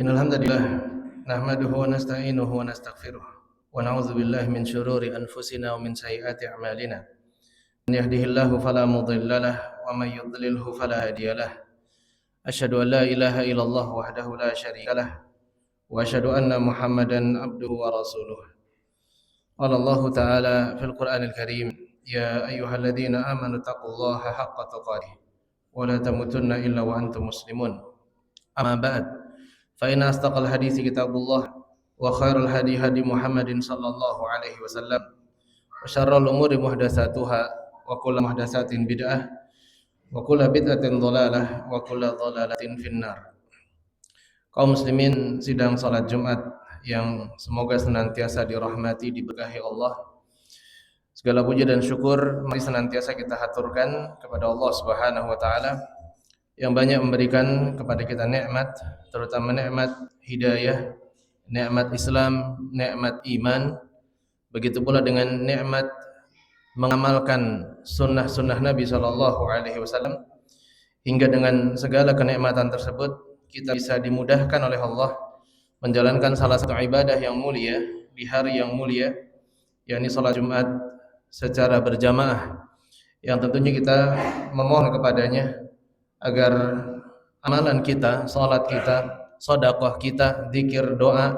Innal hamdalillah nahmaduhu wa nasta'inuhu wa nastaghfiruh wa na'udzu billahi min shururi anfusina wa min sayyiati a'malina. Man yahdihillahu fala mudilla lahu wa may yudlilhu fala hadiya lahu. Asyhadu an la ilaha illallah wahdahu la syarika lahu wa asyhadu anna Muhammadan abduhu wa rasuluh. Qala Allah ta'ala fil Qur'anil Karim, ya ayyuhalladzina amanu taqullaha haqqa tuqatih wa la tamutunna illa wa antum muslimun. Amma ba'd. Fa inna astaqal hadithi kitabullah wa khairul hadi hadi Muhammadin sallallahu alaihi wasallam wa syarrul umuri muhdatsatuha wa kullu muhdatsatin bid'ah wa kullu bid'atin dhalalah wa kullu dhalalatin finnar. Kaum muslimin sidang salat Jumat yang semoga senantiasa dirahmati, diberkahi Allah. Segala puji dan syukur mari senantiasa kita haturkan kepada Allah Subhanahu wa taala yang banyak memberikan kepada kita nikmat, terutama nikmat hidayah, nikmat Islam, nikmat iman. Begitu pula dengan nikmat mengamalkan sunnah-sunnah Nabi sallallahu alaihi wasallam, hingga dengan segala kenikmatan tersebut kita bisa dimudahkan oleh Allah menjalankan salah satu ibadah yang mulia di hari yang mulia, yakni salat Jumat secara berjamaah, yang tentunya kita memohon kepadanya agar amalan kita, salat kita, sedekah kita, zikir, doa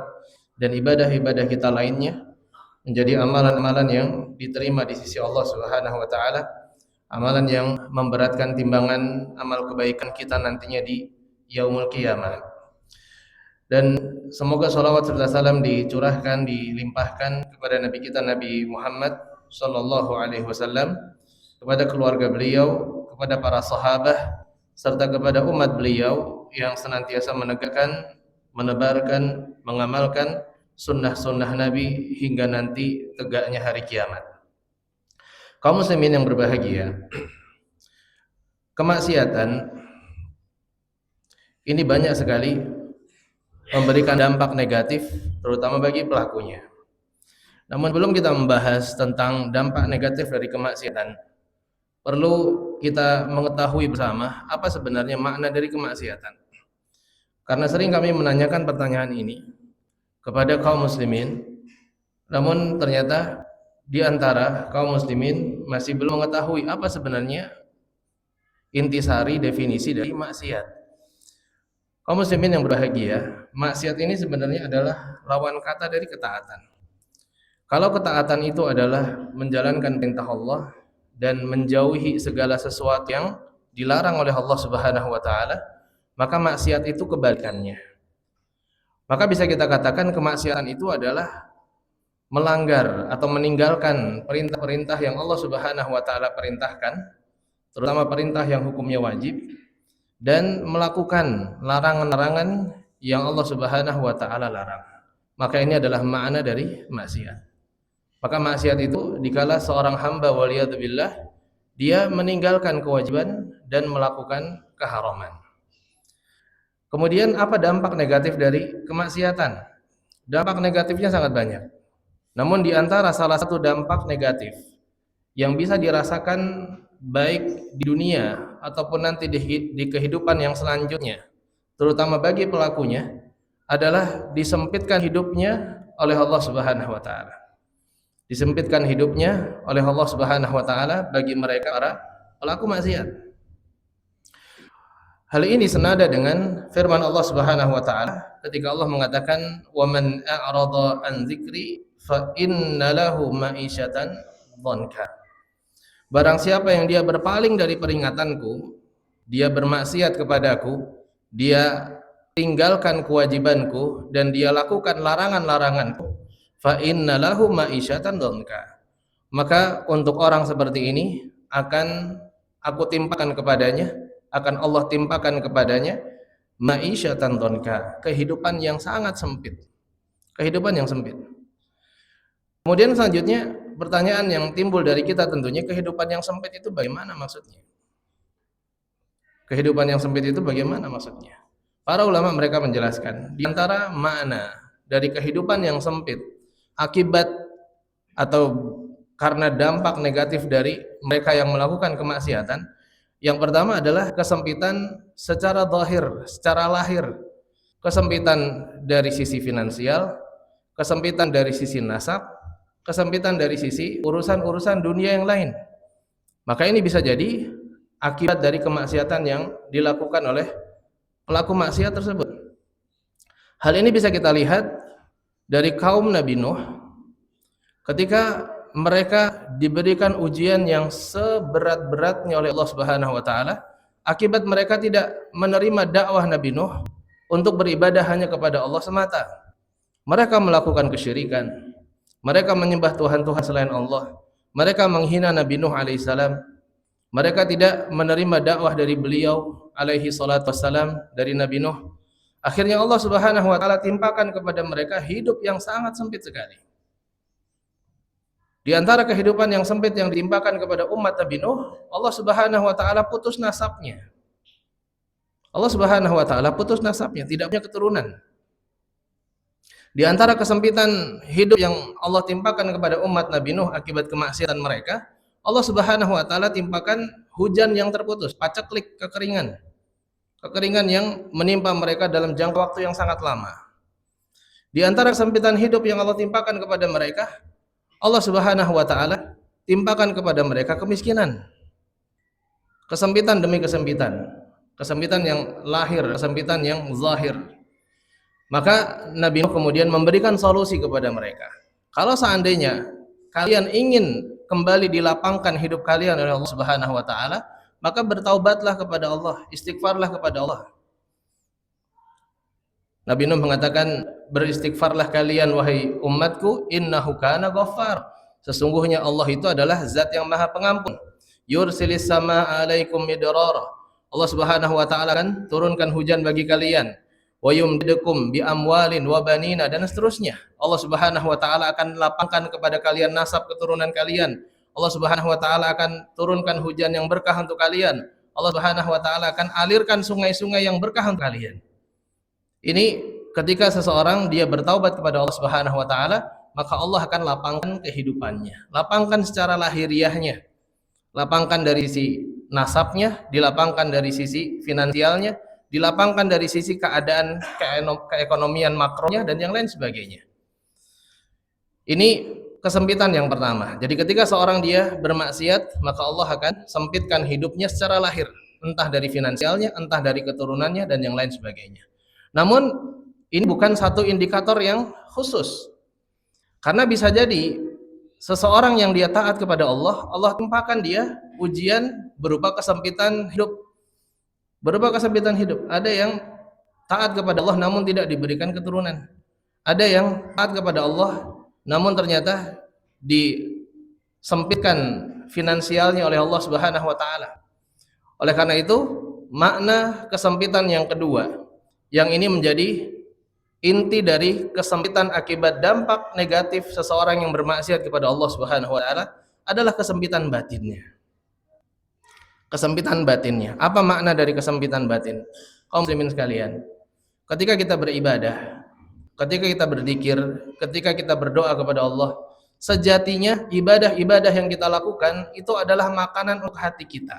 dan ibadah-ibadah kita lainnya menjadi amalan-amalan yang diterima di sisi Allah Subhanahu wa taala, amalan yang memberatkan timbangan amal kebaikan kita nantinya di yaumul qiyamah. Dan semoga salawat serta salam dicurahkan, dilimpahkan kepada Nabi kita Nabi Muhammad sallallahu alaihi wasallam, kepada keluarga beliau, kepada para sahabat serta kepada umat beliau yang senantiasa menegakkan, menebarkan, mengamalkan sunnah-sunnah Nabi hingga nanti tegaknya hari kiamat. Kaum muslimin yang berbahagia, kemaksiatan ini banyak sekali memberikan dampak negatif terutama bagi pelakunya. Namun sebelum kita membahas tentang dampak negatif dari kemaksiatan, perlu kita mengetahui bersama apa sebenarnya makna dari kemaksiatan. Karena sering kami menanyakan pertanyaan ini kepada kaum muslimin, namun ternyata di antara kaum muslimin masih belum mengetahui apa sebenarnya intisari definisi dari maksiat. Kaum muslimin yang berbahagia, maksiat ini sebenarnya adalah lawan kata dari ketaatan. Kalau ketaatan itu adalah menjalankan perintah Allah dan menjauhi segala sesuatu yang dilarang oleh Allah Subhanahu wa taala, maka maksiat itu kebalikannya. Maka bisa kita katakan kemaksiatan itu adalah melanggar atau meninggalkan perintah-perintah yang Allah Subhanahu wa taala perintahkan, terutama perintah yang hukumnya wajib, dan melakukan larangan-larangan yang Allah Subhanahu wa taala larang. Maka ini adalah makna dari maksiat. Maka maksiat itu dikala seorang hamba waliyadzubillah dia meninggalkan kewajiban dan melakukan keharaman. Kemudian apa dampak negatif dari kemaksiatan? Dampak negatifnya sangat banyak. Namun di antara salah satu dampak negatif yang bisa dirasakan baik di dunia ataupun nanti di kehidupan yang selanjutnya, terutama bagi pelakunya, adalah disempitkan hidupnya oleh Allah Subhanahu wa taala. Disempitkan hidupnya oleh Allah Subhanahu wa taala bagi mereka para pelaku maksiat. Hal ini senada dengan firman Allah Subhanahu wa taala ketika Allah mengatakan, "Wa man a'rada an dzikri fa inna lahu ma'isyatan dhanka." Barang siapa yang dia berpaling dari peringatanku, dia bermaksiat kepadaku, dia tinggalkan kewajibanku dan dia lakukan larangan-laranganku, fa inna lahu ma'isyatan dhanka. Maka untuk orang seperti ini akan aku timpakan kepadanya, akan Allah timpakan kepadanya ma'isyatan dhanka, kehidupan yang sangat sempit. Kehidupan yang sempit. Kemudian selanjutnya pertanyaan yang timbul dari kita tentunya, kehidupan yang sempit itu bagaimana maksudnya? Kehidupan yang sempit itu bagaimana maksudnya? Para ulama mereka menjelaskan di antara makna dari kehidupan yang sempit akibat atau karena dampak negatif dari mereka yang melakukan kemaksiatan, yang pertama adalah kesempitan secara zahir, secara lahir. kesempitan dari sisi finansial, kesempitan dari sisi nasab, kesempitan dari sisi urusan-urusan dunia yang lain. Maka ini bisa jadi akibat dari kemaksiatan yang dilakukan oleh pelaku maksiat tersebut. Hal ini bisa kita lihat dari kaum Nabi Nuh ketika mereka diberikan ujian yang seberat-beratnya oleh Allah Subhanahu wa taala, akibat mereka tidak menerima dakwah Nabi Nuh untuk beribadah hanya kepada Allah semata. Mereka melakukan kesyirikan, mereka menyembah Tuhan-Tuhan selain Allah, mereka menghina Nabi Nuh alaihissalam, mereka tidak menerima dakwah dari beliau alaihi salatu wassalam, dari Nabi Nuh. Akhirnya Allah Subhanahu wa taala timpakan kepada mereka hidup yang sangat sempit sekali. Di antara kehidupan yang sempit yang ditimpakan kepada umat Nabi Nuh, Allah Subhanahu wa taala putus nasabnya. Allah Subhanahu wa taala putus nasabnya, tidak punya keturunan. Di antara kesempitan hidup yang Allah timpakan kepada umat Nabi Nuh akibat kemaksiatan mereka, Allah Subhanahu wa taala timpakan hujan yang terputus, paceklik, kekeringan. Kekeringan yang menimpa mereka dalam jangka waktu yang sangat lama. Di antara kesempitan hidup yang Allah timpakan kepada mereka, Allah Subhanahu wa taala timpakan kepada mereka kemiskinan. Kesempitan demi kesempitan. Kesempitan yang lahir, kesempitan yang zahir. Maka Nabi Nuh kemudian memberikan solusi kepada mereka. Kalau seandainya kalian ingin kembali dilapangkan hidup kalian oleh Allah Subhanahu wa taala, maka bertaubatlah kepada Allah, istighfarlah kepada Allah. Nabi Nuh mengatakan, beristighfarlah kalian wahai umatku, innahu kana ghaffar. Sesungguhnya Allah itu adalah zat yang maha pengampun. Yursilis samaa alaikum midrara. Allah Subhanahu wa taala akan turunkan hujan bagi kalian. Wa yumdidukum bi amwalin wa banina, dan seterusnya. Allah Subhanahu wa taala akan lapangkan kepada kalian nasab keturunan kalian. Allah Subhanahu wa taala akan turunkan hujan yang berkah untuk kalian. Allah Subhanahu wa taala akan alirkan sungai-sungai yang berkah untuk kalian. Ini ketika seseorang dia bertaubat kepada Allah Subhanahu wa taala, maka Allah akan lapangkan kehidupannya. Lapangkan secara lahiriahnya. Lapangkan dari sisi nasabnya, dilapangkan dari sisi finansialnya, dilapangkan dari sisi keadaan keekonomian makronya dan yang lain sebagainya. Ini kesempitan yang pertama. Jadi ketika seorang dia bermaksiat, maka Allah akan sempitkan hidupnya secara lahir, entah dari finansialnya, entah dari keturunannya dan yang lain sebagainya. Namun ini bukan satu indikator yang khusus. Karena bisa jadi seseorang yang dia taat kepada Allah, Allah timpakan dia ujian berupa kesempitan hidup. Berupa kesempitan hidup. Ada yang taat kepada Allah namun tidak diberikan keturunan. Ada yang taat kepada Allah namun ternyata disempitkan finansialnya oleh Allah Subhanahu wa taala. Oleh karena itu, makna kesempitan yang kedua, yang ini menjadi inti dari kesempitan akibat dampak negatif seseorang yang bermaksiat kepada Allah Subhanahu wa taala, adalah kesempitan batinnya. Kesempitan batinnya. Apa makna dari kesempitan batin? Kaum muslimin sekalian, ketika kita beribadah, ketika kita berzikir, ketika kita berdoa kepada Allah, sejatinya ibadah-ibadah yang kita lakukan itu adalah makanan untuk hati kita.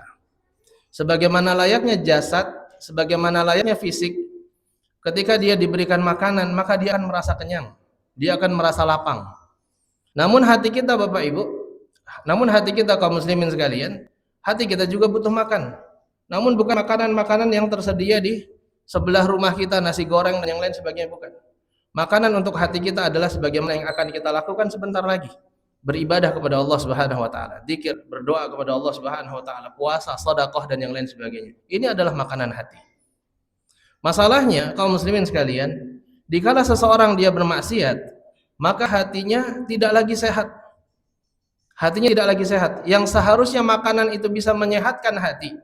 Sebagaimana layaknya jasad, sebagaimana layaknya fisik, ketika dia diberikan makanan, maka dia akan merasa kenyang, dia akan merasa lapang. Namun hati kita Bapak Ibu, namun hati kita kaum muslimin sekalian, hati kita juga butuh makan. Namun bukan makanan-makanan yang tersedia di sebelah rumah kita, nasi goreng dan yang lain sebagainya, bukan. Makanan untuk hati kita adalah sebagaimana yang akan kita lakukan sebentar lagi. Beribadah kepada Allah Subhanahu wa taala, zikir, berdoa kepada Allah Subhanahu wa taala, puasa, sedekah dan yang lain sebagainya. Ini adalah makanan hati. Masalahnya kaum muslimin sekalian, dikala seseorang dia bermaksiat, maka hatinya tidak lagi sehat. Hatinya tidak lagi sehat. Yang seharusnya makanan itu bisa menyehatkan hati.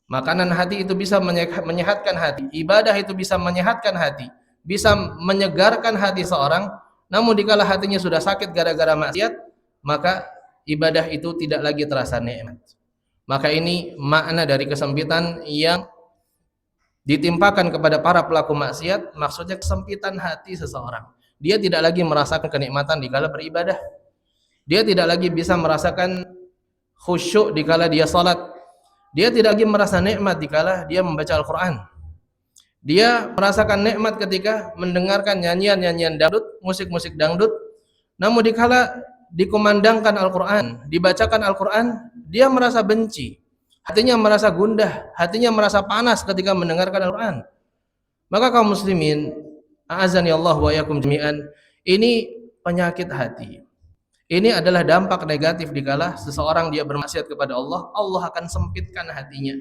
Makanan hati itu bisa menyehatkan hati. Ibadah itu bisa menyehatkan hati, bisa menyegarkan hati seorang. Namun dikala hatinya sudah sakit gara-gara maksiat, maka ibadah itu tidak lagi terasa nikmat. Maka ini makna dari kesempitan yang ditimpakan kepada para pelaku maksiat, maksudnya kesempitan hati seseorang. Dia tidak lagi merasakan kenikmatan dikala beribadah. Dia tidak lagi bisa merasakan khusyuk dikala dia salat. Dia tidak lagi merasa nikmat dikala dia membaca Al-Qur'an. Dia merasakan nikmat ketika mendengarkan nyanyian-nyanyian dangdut, musik-musik dangdut. Namun dikala dikumandangkan Al-Quran, dibacakan Al-Quran, dia merasa benci. Hatinya merasa gundah, hatinya merasa panas ketika mendengarkan Al-Quran. Maka kaum muslimin, a'azani Allah wa yakum jami'an, ini penyakit hati. Ini adalah dampak negatif dikala seseorang dia bermaksiat kepada Allah, Allah akan sempitkan hatinya.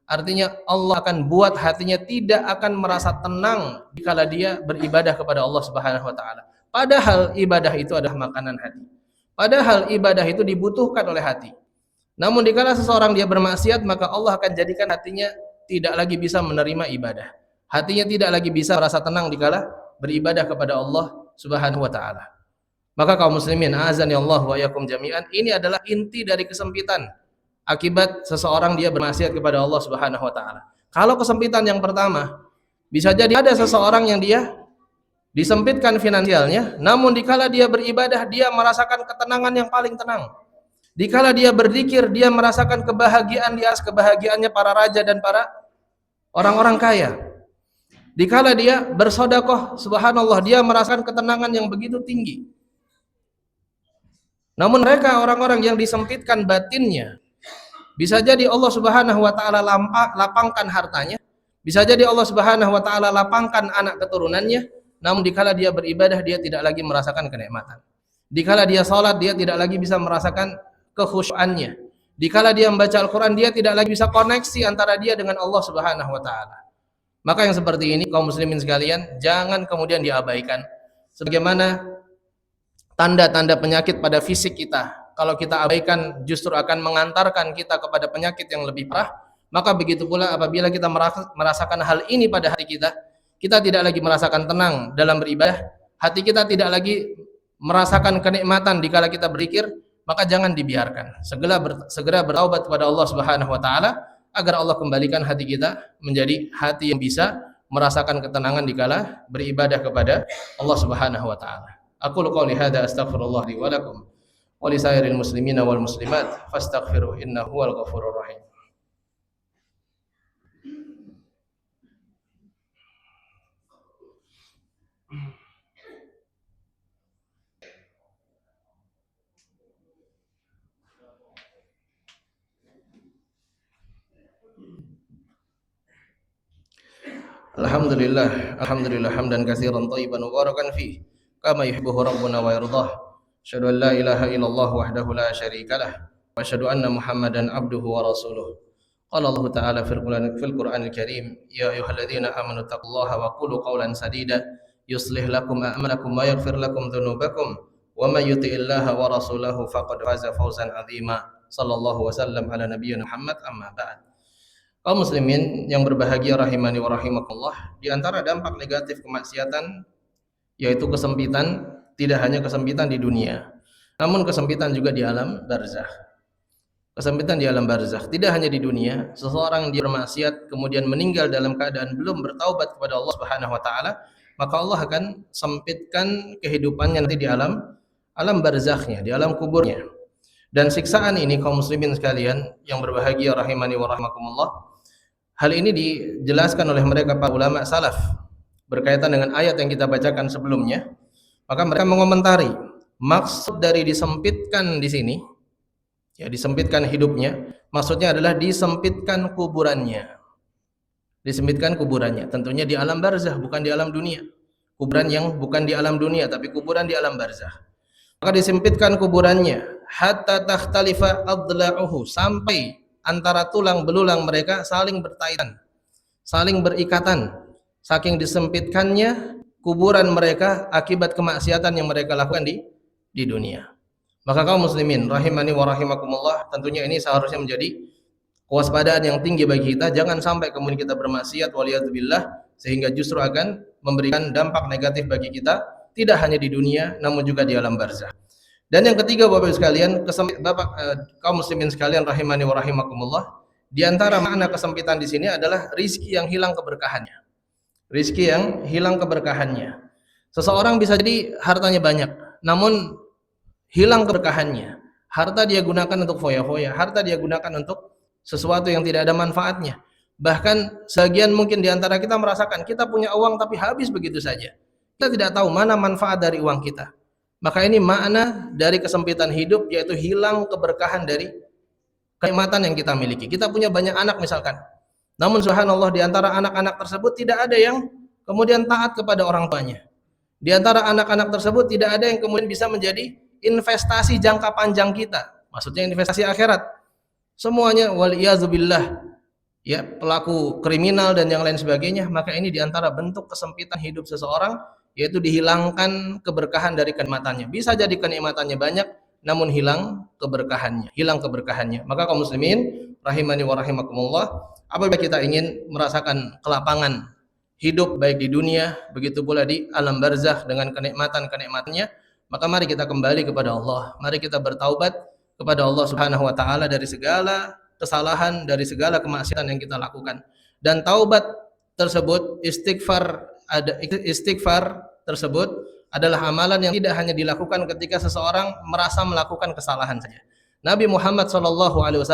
Artinya Allah akan buat hatinya tidak akan merasa tenang dikala dia beribadah kepada Allah Subhanahu wa taala. Padahal ibadah itu adalah makanan hati. Padahal ibadah itu dibutuhkan oleh hati. Namun dikala seseorang dia bermaksiat, maka Allah akan jadikan hatinya tidak lagi bisa menerima ibadah. Hatinya tidak lagi bisa merasa tenang dikala beribadah kepada Allah Subhanahu wa taala. Maka kaum muslimin, azani Allah wa yakum jami'an, ini adalah inti dari kesempitan akibat seseorang dia bermaksiat kepada Allah Subhanahu wa taala. Kalau kesempitan yang pertama, bisa jadi ada seseorang yang dia disempitkan finansialnya, namun dikala dia beribadah dia merasakan ketenangan yang paling tenang. Dikala dia berzikir, dia merasakan kebahagiaan di atas kebahagiaannya para raja dan para orang-orang kaya. Dikala dia bersedekah, subhanallah, dia merasakan ketenangan yang begitu tinggi. Namun mereka orang-orang yang disempitkan batinnya, bisa jadi Allah Subhanahu wa taala lapangkan hartanya, bisa jadi Allah Subhanahu wa taala lapangkan anak keturunannya, namun dikala dia beribadah dia tidak lagi merasakan kenikmatan. Dikala dia salat dia tidak lagi bisa merasakan kekhusyuannya. Dikala dia membaca Al-Qur'an dia tidak lagi bisa koneksi antara dia dengan Allah Subhanahu wa taala. Maka yang seperti ini kaum muslimin sekalian jangan kemudian diabaikan. Sebagaimana tanda-tanda penyakit pada fisik kita, kalau kita abaikan justru akan mengantarkan kita kepada penyakit yang lebih parah. Maka begitu pula apabila kita merasakan hal ini pada hati kita, kita tidak lagi merasakan tenang dalam beribadah, hati kita tidak lagi merasakan kenikmatan dikala kita berzikir, maka jangan dibiarkan. Segera bertaubat kepada Allah Subhanahu wa taala agar Allah kembalikan hati kita menjadi hati yang bisa merasakan ketenangan dikala beribadah kepada Allah Subhanahu wa taala. Aqulu qouli hadza astaghfirullah li wa lakum wa li sairil muslimina wal muslimat fastaghfiruhu innahu huwal ghafurur rahim. Alhamdulillah hamdan katsiran thayyiban mubarakan fi kama yuhibbu rabbuna wa yardah. Asyhadu an la ilaha illallah wahdahu la syarikalah wa asyhadu anna Muhammadan abduhu wa rasuluh. Qala Allah Ta'ala fil Qur'anil Karim, ya ayyuhalladzina amanu taqullaha wa qulu qawlan sadida yuslih lakum a'malakum wa yaghfir lakum dhunubakum wa may yuti'illaha wa rasulahu faqad faza fawzan 'azima. Sallallahu wasallam ala nabiyyina Muhammad, amma ba'd. Kaum muslimin yang berbahagia rahimani wa rahimakumullah, di antara dampak negatif kemaksiatan yaitu kesempitan, tidak hanya kesempitan di dunia, namun kesempitan juga di alam barzakh. Kesempitan di alam barzakh tidak hanya di dunia, seseorang dia bermaksiat kemudian meninggal dalam keadaan belum bertaubat kepada Allah Subhanahu wa taala, maka Allah akan sempitkan kehidupannya nanti di alam barzakhnya, di alam kuburnya. Dan siksaan ini kaum muslimin sekalian yang berbahagia rahimani wa rahimakumullah, hal ini dijelaskan oleh mereka para ulama salaf berkaitan dengan ayat yang kita bacakan sebelumnya. Maka mereka mengomentari maksud dari disempitkan di sini, ya disempitkan hidupnya, maksudnya adalah disempitkan kuburannya. Disempitkan kuburannya, tentunya di alam barzakh, bukan di alam dunia. Kuburan yang bukan di alam dunia, tapi kuburan di alam barzakh. Maka disempitkan kuburannya hatta takhtalifa adla'uhu, sampai antara tulang belulang mereka saling bertaitan, saling berikatan, saking disempitkannya kuburan mereka akibat kemaksiatan yang mereka lakukan di dunia. Maka kaum muslimin rahimani wa rahimakumullah, tentunya ini seharusnya menjadi kewaspadaan yang tinggi bagi kita, jangan sampai kemudian kita bermaksiat waliyadzubillah sehingga justru akan memberikan dampak negatif bagi kita, tidak hanya di dunia namun juga di alam barzakh. Dan yang ketiga Bapak sekalian, kaum muslimin sekalian rahimani wa rahimakumullah, di antara makna kesempitan di sini adalah rizki yang hilang keberkahannya. Rizki yang hilang keberkahannya. Seseorang bisa jadi hartanya banyak, namun hilang keberkahannya. Harta dia gunakan untuk foya-foya, harta dia gunakan untuk sesuatu yang tidak ada manfaatnya. Bahkan sebagian mungkin di antara kita merasakan kita punya uang tapi habis begitu saja. Kita tidak tahu mana manfaat dari uang kita. Maka ini makna dari kesempitan hidup, yaitu hilang keberkahan dari kenikmatan yang kita miliki. Kita punya banyak anak misalkan. Namun subhanallah di antara anak-anak tersebut tidak ada yang kemudian taat kepada orang tuanya. Di antara anak-anak tersebut tidak ada yang kemudian bisa menjadi investasi jangka panjang kita. Maksudnya investasi akhirat. Semuanya waliyazubillah, ya, pelaku kriminal dan yang lain sebagainya. Maka ini diantara bentuk kesempitan hidup seseorang, yaitu dihilangkan keberkahan dari kenikmatannya. Bisa jadi kenikmatannya banyak namun hilang keberkahannya. Maka kaum muslimin rahimani wa rahimakumullah, apabila kita ingin merasakan kelapangan hidup baik di dunia begitu pula di alam barzakh dengan kenikmatan-kenikmatannya, maka mari kita kembali kepada Allah. Mari kita bertaubat kepada Allah Subhanahu wa taala dari segala kesalahan, dari segala kemaksiatan yang kita lakukan. Dan taubat tersebut, istighfar tersebut adalah amalan yang tidak hanya dilakukan ketika seseorang merasa melakukan kesalahan saja. Nabi Muhammad SAW,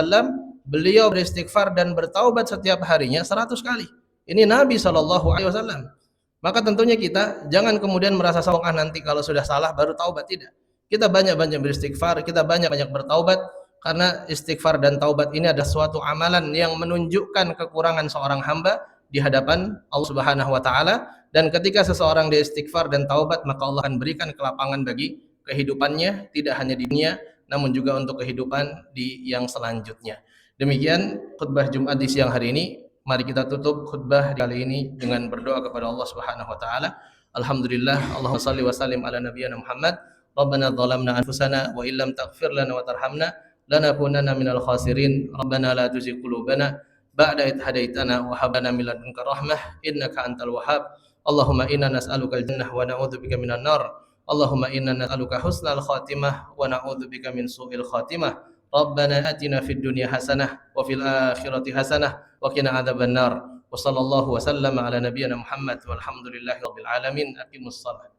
beliau beristighfar dan bertaubat setiap harinya 100 kali. Ini Nabi SAW. Maka tentunya kita jangan kemudian merasa sombong, nanti kalau sudah salah baru taubat. Tidak. Kita banyak-banyak beristighfar, kita banyak-banyak bertaubat, karena istighfar dan taubat ini adalah suatu amalan yang menunjukkan kekurangan seorang hamba di hadapan Allah Subhanahu wa taala. Dan ketika seseorang beristighfar dan taubat, maka Allah akan berikan kelapangan bagi kehidupannya, tidak hanya di dunia namun juga untuk kehidupan di yang selanjutnya. Demikian khutbah Jumat di siang hari ini. Mari kita tutup khutbah kali ini dengan berdoa kepada Allah Subhanahu wa taala. Alhamdulillah, Allahumma shalli wa sallim ala nabiyyina Muhammad. Rabbana dhalamna anfusana wa illam taghfir lana wa tarhamna lanakunanna minal khasirin. Rabbana la tuzigh qulubana ba'da idh hadaitana wa hab lana min ladunka rahmah innaka antal wahhab. Allahumma inna nas'aluka al-jannah wa na'udzubika minan nar. Allahumma inna nas'aluka husnal khatimah wa na'udzubika min su'il khatimah. Rabbana atina fid dunya hasanah wa fil akhirati hasanah wa qina adzabannar. Wa sallallahu wa sallama ala nabiyyina Muhammad walhamdulillahi rabbil alamin. Aqimus shalah.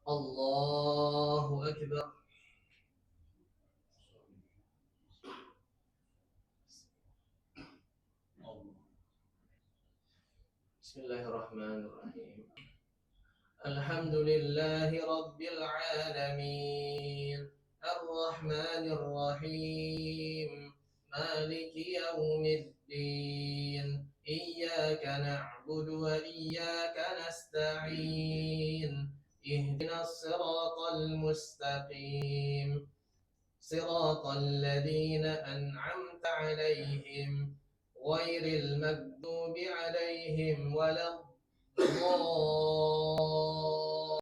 Allahu Akbar. Bismillahirrahmanirrahim. Alhamdulillahi rabbil alamin. Ar-Rahmanir Rahim. Maliki yaumiddin. Iyyaka na'budu wa iyyaka nasta'in. Ihdinas siratal mustaqim. Siratal ladzina an'amta 'alaihim ghairil maghdubi 'alaihim waladdallin.